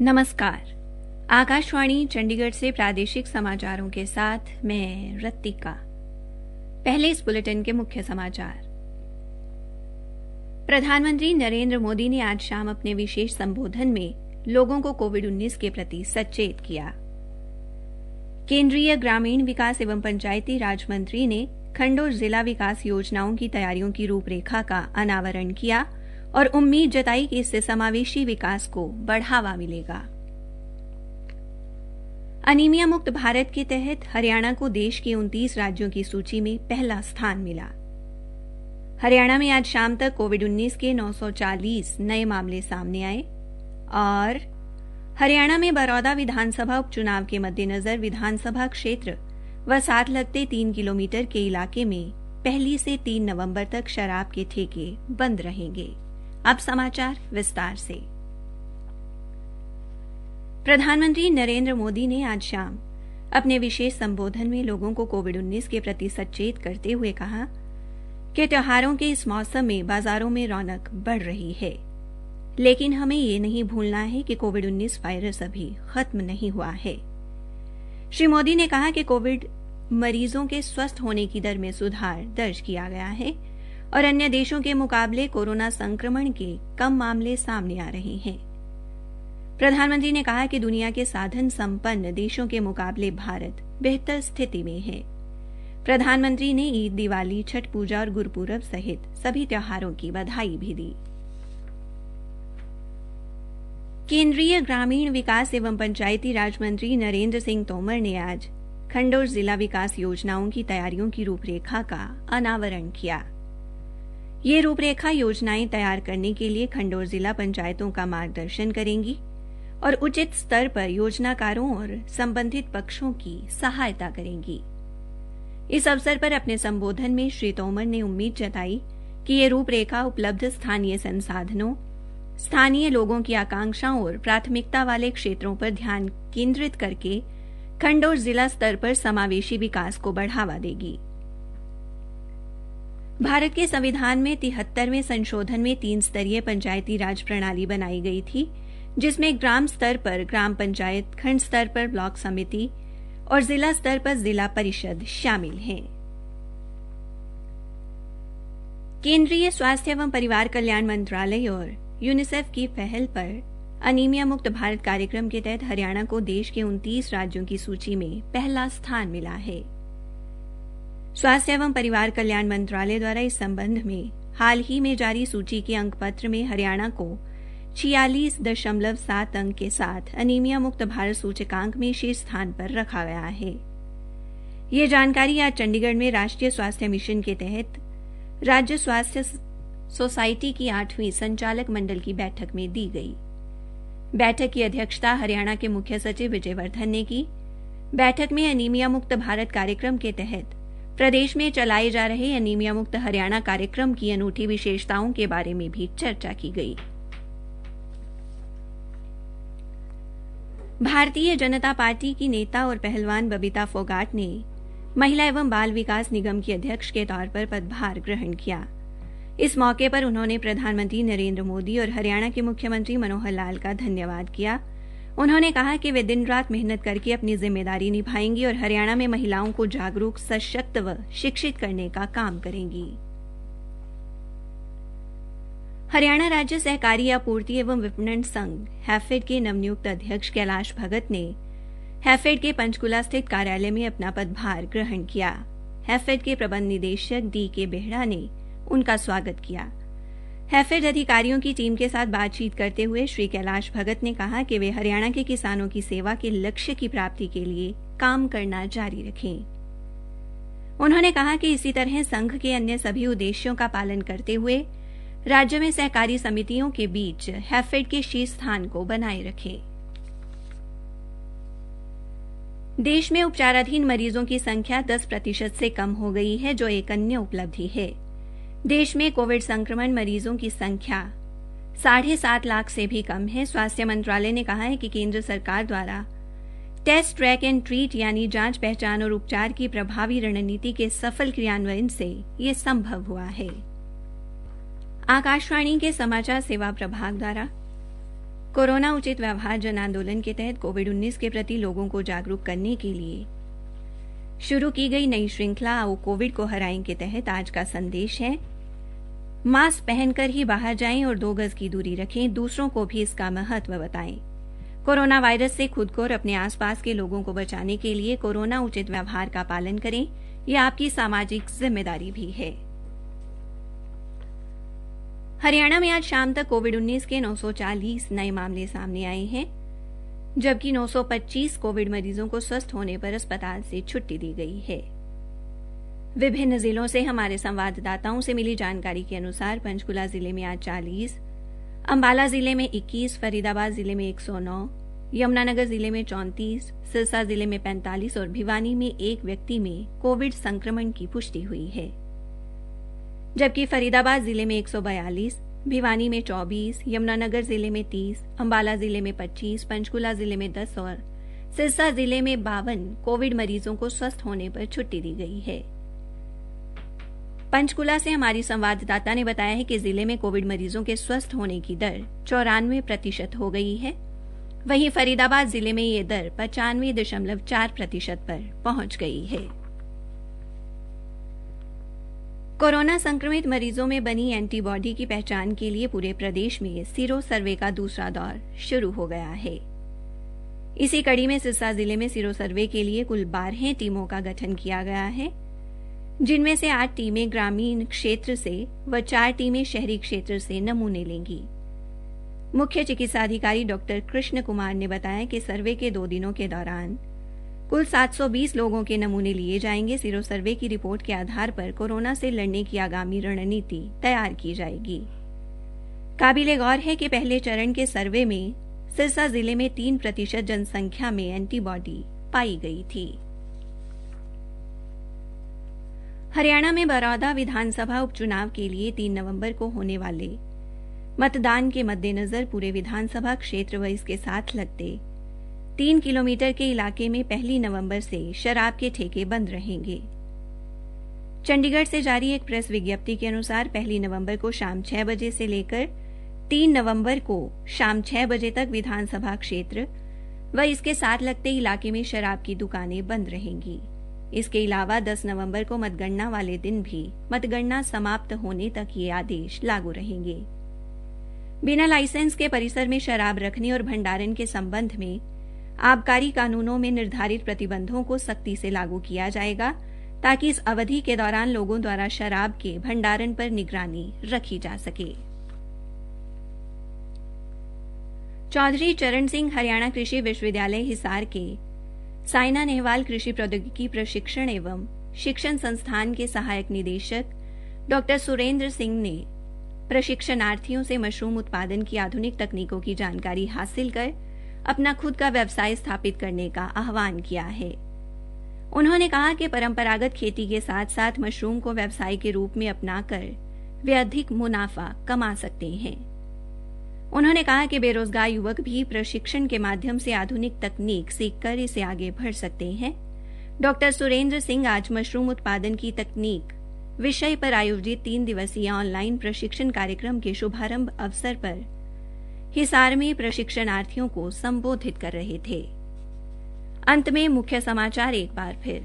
नमस्कार। आकाशवाणी चंडीगढ़ से प्रादेशिक समाचारों के साथ मैं रत्तिका। पहले इस बुलेटिन के मुख्य समाचार। प्रधानमंत्री नरेंद्र मोदी ने आज शाम अपने विशेष संबोधन में लोगों को कोविड-19 के प्रति सचेत किया। केंद्रीय ग्रामीण विकास एवं पंचायती राज मंत्री ने खंड और जिला विकास योजनाओं की तैयारियों की रूपरेखा का अनावरण किया और उम्मीद जताई कि इससे समावेशी विकास को बढ़ावा मिलेगा। अनीमिया मुक्त भारत के तहत हरियाणा को देश के 29 राज्यों की सूची में पहला स्थान मिला। हरियाणा में आज शाम तक कोविड-19 के 940 नए मामले सामने आए और हरियाणा में बरौदा विधानसभा उपचुनाव के मद्देनजर विधानसभा क्षेत्र व साथ लगते 3 किलोमीटर के इलाके में पहली से 3 नवंबर तक शराब के ठेके बंद रहेंगे। अब समाचार विस्तार से। प्रधानमंत्री नरेंद्र मोदी ने आज शाम अपने विशेष संबोधन में लोगों को कोविड-19 के प्रति सचेत करते हुए कहा कि त्योहारों के इस मौसम में बाजारों में रौनक बढ़ रही है, लेकिन हमें ये नहीं भूलना है कि कोविड-19 वायरस अभी खत्म नहीं हुआ है। श्री मोदी ने कहा कि कोविड मरीजों के स्वस्थ होने की दर में सुधार दर्ज किया गया है और अन्य देशों के मुकाबले कोरोना संक्रमण के कम मामले सामने आ रहे हैं। प्रधानमंत्री ने कहा कि दुनिया के साधन संपन्न देशों के मुकाबले भारत बेहतर स्थिति में है। प्रधानमंत्री ने ईद, दिवाली, छठ पूजा और गुरपुरब सहित सभी त्योहारों की बधाई भी दी। केंद्रीय ग्रामीण विकास एवं पंचायती राज मंत्री नरेंद्र सिंह तोमर ने आज खंड और जिला विकास योजनाओं की तैयारियों की रूपरेखा का अनावरण किया। ये रूपरेखा योजनाएं तैयार करने के लिए खंड और जिला पंचायतों का मार्गदर्शन करेंगी और उचित स्तर पर योजनाकारों और संबंधित पक्षों की सहायता करेंगी। इस अवसर पर अपने संबोधन में श्री तोमर ने उम्मीद जताई कि ये रूपरेखा उपलब्ध स्थानीय संसाधनों, स्थानीय लोगों की आकांक्षाओं और प्राथमिकता वाले क्षेत्रों पर ध्यान केंद्रित करके खंड और जिला स्तर पर समावेशी विकास को बढ़ावा देगी। भारत के संविधान में 73वें संशोधन में 3 स्तरीय पंचायती राज प्रणाली बनाई गई थी, जिसमें ग्राम स्तर पर ग्राम पंचायत, खंड स्तर पर ब्लॉक समिति और जिला स्तर पर जिला परिषद शामिल हैं। केंद्रीय स्वास्थ्य एवं परिवार कल्याण मंत्रालय और यूनिसेफ की पहल पर अनीमिया मुक्त भारत कार्यक्रम के तहत हरियाणा को देश के 29 राज्यों की सूची में पहला स्थान मिला है। स्वास्थ्य एवं परिवार कल्याण मंत्रालय द्वारा इस संबंध में हाल ही में जारी सूची के अंक पत्र में हरियाणा को 46.7 अंक के साथ अनीमिया मुक्त भारत सूचकांक में शीर्ष स्थान पर रखा गया है। ये जानकारी आज चंडीगढ़ में राष्ट्रीय स्वास्थ्य मिशन के तहत राज्य स्वास्थ्य सोसाइटी की 8वीं संचालक मंडल की बैठक में दी गई। बैठक की अध्यक्षता हरियाणा के मुख्य सचिव विजय वर्धन ने की। बैठक में अनीमिया मुक्त भारत कार्यक्रम के तहत प्रदेश में चलाए जा रहे अनीमिया मुक्त हरियाणा कार्यक्रम की अनूठी विशेषताओं के बारे में भी चर्चा की गई। भारतीय जनता पार्टी की नेता और पहलवान बबीता फोगाट ने महिला एवं बाल विकास निगम की अध्यक्ष के तौर पर पदभार ग्रहण किया। इस मौके पर उन्होंने प्रधानमंत्री नरेंद्र मोदी और हरियाणा के मुख्यमंत्री मनोहर लाल का धन्यवाद किया। उन्होंने कहा कि वे दिन रात मेहनत करके अपनी जिम्मेदारी निभाएंगी और हरियाणा में महिलाओं को जागरूक, सशक्त व शिक्षित करने का काम करेंगी। हरियाणा राज्य सहकारी आपूर्ति एवं विपणन संघ हैफेड के नवनियुक्त अध्यक्ष कैलाश भगत ने हैफेड के पंचकुला स्थित कार्यालय में अपना पदभार ग्रहण किया। हैफेड के प्रबंध निदेशक डी.के. बेहड़ा ने उनका स्वागत किया। हैफेड अधिकारियों की टीम के साथ बातचीत करते हुए श्री कैलाश भगत ने कहा कि वे हरियाणा के किसानों की सेवा के लक्ष्य की प्राप्ति के लिए काम करना जारी रखें। उन्होंने कहा कि इसी तरह संघ के अन्य सभी उद्देश्यों का पालन करते हुए राज्य में सहकारी समितियों के बीच हैफेड के शीर्ष स्थान को बनाए रखें। देश में उपचाराधीन मरीजों की संख्या 10% से कम हो गई है, जो एक अन्य उपलब्धि है। देश में कोविड संक्रमण मरीजों की संख्या 7.5 लाख से भी कम है। स्वास्थ्य मंत्रालय ने कहा है कि केंद्र सरकार द्वारा टेस्ट, ट्रैक एंड ट्रीट यानी जांच, पहचान और उपचार की प्रभावी रणनीति के सफल क्रियान्वयन से ये संभव हुआ है। आकाशवाणी के समाचार सेवा प्रभाग द्वारा कोरोना उचित व्यवहार जन आंदोलन के तहत कोविड-19 के प्रति लोगों को जागरूक करने के लिए शुरू की गई नई श्रृंखला आओ कोविड को हराएं के तहत आज का संदेश है, मास्क पहनकर ही बाहर जाएं और 2 गज की दूरी रखें, दूसरों को भी इसका महत्व बताएं। कोरोना वायरस से खुद को और अपने आसपास के लोगों को बचाने के लिए कोरोना उचित व्यवहार का पालन करें, यह आपकी सामाजिक जिम्मेदारी भी है। हरियाणा में आज शाम तक कोविड-19 के 940 नए मामले सामने आए हैं, जबकि 925 कोविड मरीजों को स्वस्थ होने पर अस्पताल से छुट्टी दी गई है। विभिन्न जिलों से हमारे संवाददाताओं से मिली जानकारी के अनुसार पंचकुला जिले में आज 40, अंबाला जिले में 21, फरीदाबाद जिले में 109, यमुनानगर जिले में 34, सिरसा जिले में 45 और भिवानी में एक व्यक्ति में कोविड संक्रमण की पुष्टि हुई है। जबकि फरीदाबाद जिले में 142, भिवानी में 24, यमुनानगर जिले में 30, अंबाला जिले में 25, पंचकुला जिले में 10 और सिरसा जिले में 52 कोविड मरीजों को स्वस्थ होने पर छुट्टी दी गई है। पंचकुला से हमारी संवाददाता ने बताया है कि जिले में कोविड मरीजों के स्वस्थ होने की दर 94% हो गई है। वहीं फरीदाबाद जिले में यह दर 95.4% पर पहुंच गई है। कोरोना संक्रमित मरीजों में बनी एंटीबॉडी की पहचान के लिए पूरे प्रदेश में सीरो सर्वे का दूसरा दौर शुरू हो गया है। इसी कड़ी में सिरसा जिले में सीरो सर्वे के लिए कुल 12 टीमों का गठन किया गया है, जिनमें से 8 टीमें ग्रामीण क्षेत्र से व 4 टीमें शहरी क्षेत्र से नमूने लेंगी। मुख्य चिकित्साधिकारी डॉ कृष्ण कुमार ने बताया कि सर्वे के 2 दिनों के दौरान कुल 720 लोगों के नमूने लिए जाएंगे। सीरो सर्वे की रिपोर्ट के आधार पर कोरोना से लड़ने की आगामी रणनीति तैयार की जाएगी। काबिले गौर है कि पहले चरण के सर्वे में सिरसा जिले में 3% जनसंख्या में एंटीबॉडी पाई गई थी। हरियाणा में बरौदा विधानसभा उपचुनाव के लिए 3 नवंबर को होने वाले मतदान के मद्देनजर पूरे विधानसभा क्षेत्र व इसके साथ लगते 3 किलोमीटर के इलाके में 1 नवंबर से शराब के ठेके बंद रहेंगे। चंडीगढ़ से जारी एक प्रेस विज्ञप्ति के अनुसार 1 नवंबर को शाम 6 बजे से लेकर 3 नवंबर को शाम 6 बजे तक विधानसभा क्षेत्र व इसके साथ लगते इलाके में शराब की दुकानें बंद रहेंगी। इसके अलावा 10 नवंबर को मतगणना वाले दिन भी मतगणना समाप्त होने तक ये आदेश लागू रहेंगे। बिना लाइसेंस के परिसर में शराब रखने और भंडारण के संबंध में आबकारी कानूनों में निर्धारित प्रतिबंधों को सख्ती से लागू किया जाएगा, ताकि इस अवधि के दौरान लोगों द्वारा शराब के भंडारण पर निगरानी रखी जा सके। चौधरी चरण सिंह हरियाणा कृषि विश्वविद्यालय हिसार के साइना नेहवाल कृषि प्रौद्योगिकी प्रशिक्षण एवं शिक्षण संस्थान के सहायक निदेशक डॉ सुरेंद्र सिंह ने प्रशिक्षणार्थियों से मशरूम उत्पादन की आधुनिक तकनीकों की जानकारी हासिल कर अपना खुद का व्यवसाय स्थापित करने का आह्वान किया है। उन्होंने कहा कि परंपरागत खेती के साथ साथ मशरूम को व्यवसाय के रूप में अपनाकर वे अधिक मुनाफा कमा सकते हैं। उन्होंने कहा कि बेरोजगार युवक भी प्रशिक्षण के माध्यम से आधुनिक तकनीक सीखकर इसे आगे बढ़ सकते हैं। डॉ सुरेंद्र सिंह आज मशरूम उत्पादन की तकनीक विषय पर आयोजित 3 दिवसीय ऑनलाइन प्रशिक्षण कार्यक्रम के शुभारंभ अवसर पर हिसार में प्रशिक्षणार्थियों को संबोधित कर रहे थे। अंत में मुख्य समाचार एक बार फिर।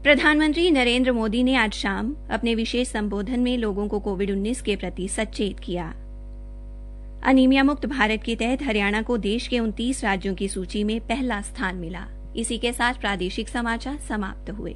प्रधानमंत्री नरेंद्र मोदी ने आज शाम अपने विशेष संबोधन में लोगों को कोविड-19 के प्रति सचेत किया। अनीमिया मुक्त भारत के तहत हरियाणा को देश के 29 राज्यों की सूची में पहला स्थान मिला। इसी के साथ प्रादेशिक समाचार समाप्त हुए।